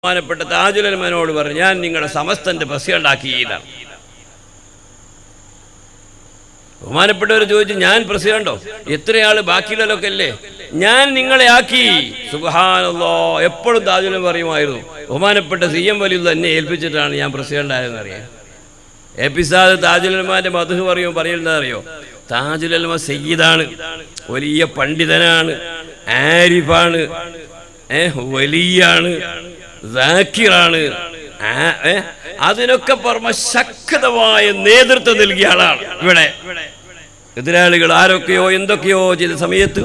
ബഹുമാനപ്പെട്ട താജുൽ ഉലമയോട് പറഞ്ഞു, ഞാൻ നിങ്ങളുടെ സമസ്തന്റെ പ്രസിഡന്റാക്കിയതാണ്. ബഹുമാനപ്പെട്ടവർ ചോദിച്ചു, ഞാൻ പ്രസിഡന്റോ? എത്രയാള് ബാക്കിയുള്ളതൊക്കെ അല്ലേ, ഞാൻ നിങ്ങളെ ആക്കി. സുബ്ഹാനല്ലാഹ്. എപ്പോഴും താജുൽ ഉലമ പറയുമായിരുന്നു, ബഹുമാനപ്പെട്ട CM വലിയുള്ള എന്നെ ഏൽപ്പിച്ചിട്ടാണ് ഞാൻ പ്രസിഡന്റ് ആയതെന്ന് അറിയാം. എപ്പിസാദ് താജുൽ ഉലമാന്റെ മദ്ഹ് പറയുന്നത് അറിയോ? താജുൽ ഉലമ സയ്യിദാണ്, വലിയ പണ്ഡിതനാണ്, ആരിഫാണ്, വലിയാണ്, സാക്കിറാണ്. അതിനൊക്കെ പുറമെ ശക്തമായ നേതൃത്വം നൽകിയ ആളാണ്. ഇവിടെ എതിരാളികൾ ആരൊക്കെയോ എന്തൊക്കെയോ ചെയ്ത സമയത്ത്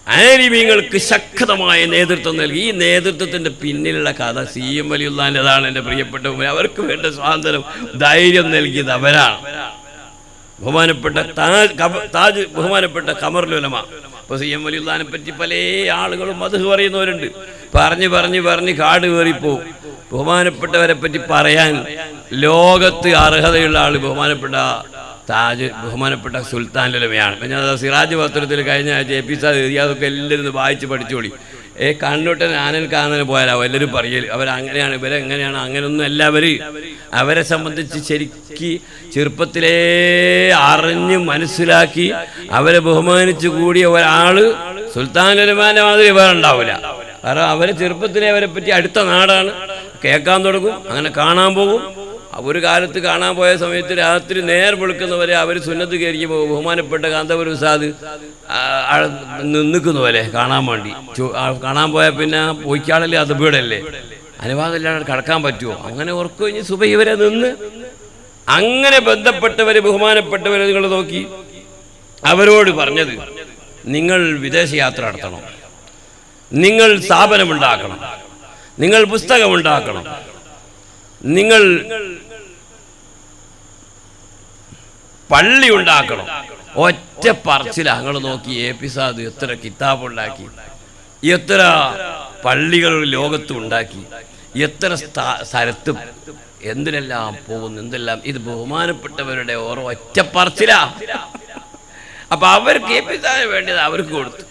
ആലിമീങ്ങൾക്ക് ശക്തമായ നേതൃത്വം നൽകി. ഈ നേതൃത്വത്തിന്റെ പിന്നിലുള്ള കഥ CM വലിയുള്ളാൻ്റെതാണ്. എൻ്റെ പ്രിയപ്പെട്ട അവർക്ക് വേണ്ട സ്വാതന്ത്ര്യം, ധൈര്യം നൽകിയത് അവരാണ്. ബഹുമാനപ്പെട്ട ബഹുമാനപ്പെട്ട ഖമറുൽ ഉലമ. ഇപ്പോൾ CM വലിയുള്ളാനെ പറ്റി പല ആളുകളും മദ്ഹ് പറയുന്നവരുണ്ട്. പറഞ്ഞ് കാട് കയറിപ്പോവും. ബഹുമാനപ്പെട്ടവരെ പറ്റി പറയാൻ ലോകത്ത് അർഹതയുള്ള ആൾ ബഹുമാനപ്പെട്ട ബഹുമാനപ്പെട്ട സുൽത്താൻ ഉലമയാണ്. ഞാൻ സിറാജ് പത്രത്തിൽ കഴിഞ്ഞ ആഴ്ച എപ്പിസോഡ് എഴുതി, അതൊക്കെ എല്ലാവരും വായിച്ച് പഠിച്ചോളി. കണ്ണൂട്ടൻ ആനൽ കാണാൻ പോയാലോ എല്ലാവരും പറയൽ അവരങ്ങനെയാണ്, ഇവരെങ്ങനെയാണ്, അങ്ങനെയൊന്നും എല്ലാവരും അവരെ സംബന്ധിച്ച് ശരിക്ക് ചെറുപ്പത്തിലേ അറിഞ്ഞ് മനസ്സിലാക്കി അവരെ ബഹുമാനിച്ചു കൂടിയ ഒരാൾ സുൽത്താൻ ഉലമാന്റെ മാതിരി വേറെ ഉണ്ടാവില്ല. കാരണം അവരെ ചെറുപ്പത്തിലെ അവരെ പറ്റി അടുത്ത നാടാണ്, കേൾക്കാൻ തുടങ്ങും, അങ്ങനെ കാണാൻ പോകും. ഒരു കാലത്ത് കാണാൻ പോയ സമയത്ത് രാത്രി നേർ വെളുക്കുന്നവരെ അവർ സുന്നത്ത് കയറിക്കുമ്പോൾ ബഹുമാനപ്പെട്ട കാന്തപുരം ഉസ്താദ് നിൽക്കുന്ന പോലെ കാണാൻ വേണ്ടി. കാണാൻ പോയാൽ പിന്നെ പോയിക്കാളല്ലേ, അത് വീടല്ലേ, അനുവാദമില്ലാതെ കടക്കാൻ പറ്റുമോ? അങ്ങനെ ഉറക്കു കഴിഞ്ഞ് സുബഹി വരെ നിന്ന് അങ്ങനെ ബന്ധപ്പെട്ടവരെ ബഹുമാനപ്പെട്ടവരെ നിങ്ങൾ നോക്കി അവരോട് പറഞ്ഞത്, നിങ്ങൾ വിദേശയാത്ര നടത്തണം, നിങ്ങൾ സ്ഥാപനമുണ്ടാക്കണം, നിങ്ങൾ പുസ്തകമുണ്ടാക്കണം, നിങ്ങൾ പള്ളി ഉണ്ടാക്കണം. ഒറ്റ പറച്ചില. ഞങ്ങൾ നോക്കി എപ്പിസാദ് എത്ര കിതാബുണ്ടാക്കി, എത്ര പള്ളികൾ ലോകത്തും ഉണ്ടാക്കി, എത്ര സ്ഥലത്തും എന്തിനെല്ലാം പോകുന്നു, എന്തെല്ലാം. ഇത് ബഹുമാനപ്പെട്ടവരുടെ ഓരോ ഒറ്റ പറച്ചില. അപ്പൊ അവർക്ക് എപ്പിസാദിന് വേണ്ടത് അവർക്ക് കൊടുത്തു.